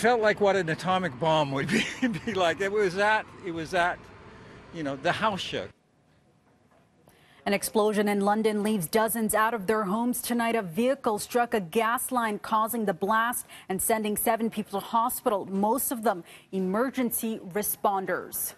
felt like what an atomic bomb would be like. It was that, you know, the house shook. An explosion in London leaves dozens out of their homes tonight. A vehicle struck a gas line, causing the blast and sending 7 people to hospital, most of them emergency responders.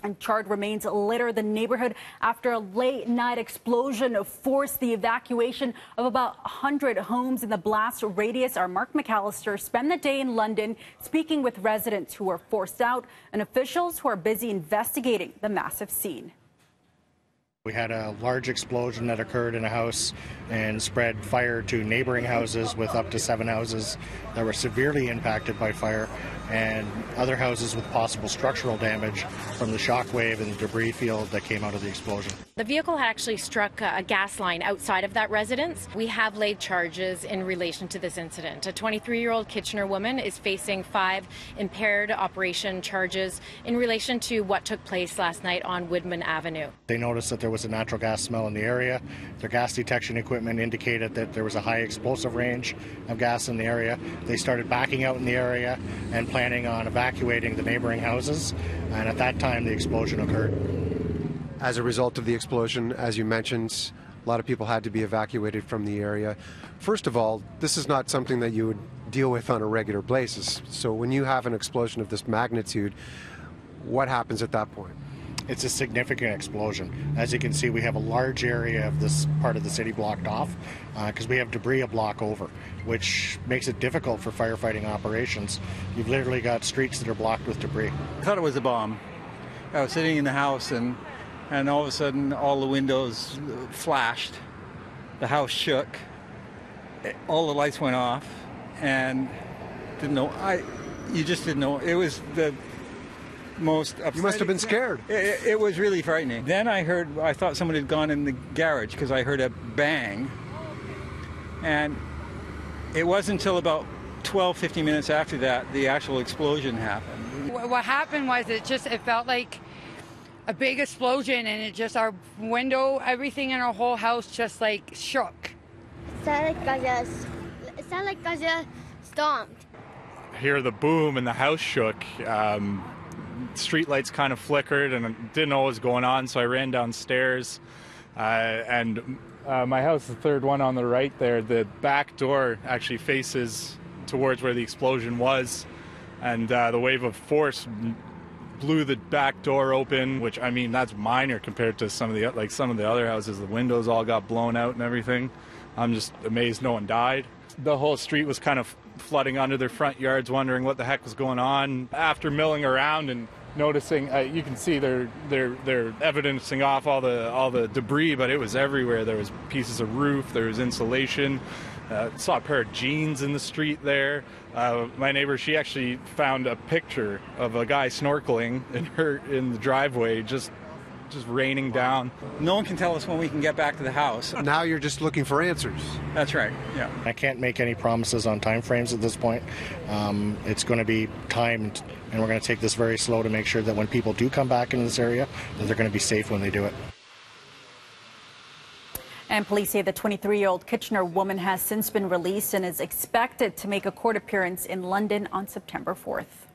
And charred remains litter the neighborhood after a late-night explosion forced the evacuation of about 100 homes in the blast radius. Our Mark McAllister spent the day in London speaking with residents who were forced out and officials who are busy investigating the massive scene. We had a large explosion that occurred in a house and spread fire to neighboring houses, with up to 7 houses that were severely impacted by fire, and other houses with possible structural damage from the shock wave and the debris field that came out of the explosion. The vehicle had actually struck a gas line outside of that residence. We have laid charges in relation to this incident. A 23-year-old Kitchener woman is facing 5 impaired operation charges in relation to what took place last night on Woodman Avenue. They noticed that there was a natural gas smell in the area. Their gas detection equipment indicated that there was a high explosive range of gas in the area. They started backing out in the area and planning on evacuating the neighboring houses, and at that time the explosion occurred. As a result of the explosion, as you mentioned, a lot of people had to be evacuated from the area. First of all, this is not something that you would deal with on a regular basis. So when you have an explosion of this magnitude, what happens at that point? It's a significant explosion. As you can see, we have a large area of this part of the city blocked off because we have debris a block over, which makes it difficult for firefighting operations. You've literally got streets that are blocked with debris. I thought it was a bomb. I was sitting in the house and all of a sudden all the windows flashed. The house shook. All the lights went off, and you just didn't know. It was the most upsetting. You must have been scared. It was really frightening. Then I thought someone had gone in the garage because I heard a bang. And it wasn't until about 12-15 minutes after that the actual explosion happened. What happened was it felt like a big explosion, and our window, everything in our whole house just like shook. It sounded like I stomped. I hear the boom and the house shook. Street lights kind of flickered and I didn't know what was going on, so I ran downstairs. And my house, the third one on the right there, the back door actually faces towards where the explosion was, and the wave of force blew the back door open, which, I mean, that's minor compared to some of the other houses. The windows all got blown out and everything. I'm just amazed no one died. The whole street was kind of flooding under their front yards, wondering what the heck was going on. After milling around and noticing, you can see they're evidencing off all the debris, but it was everywhere. There was pieces of roof, there was insulation. Saw a pair of jeans in the street there. My neighbor, she actually found a picture of a guy snorkeling in the driveway, just raining down. No one can tell us when we can get back to the house. Now you're just looking for answers. That's right, yeah. I can't make any promises on time frames at this point. It's going to be timed, and we're going to take this very slow to make sure that when people do come back into this area, that they're going to be safe when they do it. And police say the 23-year-old Kitchener woman has since been released and is expected to make a court appearance in London on September 4th.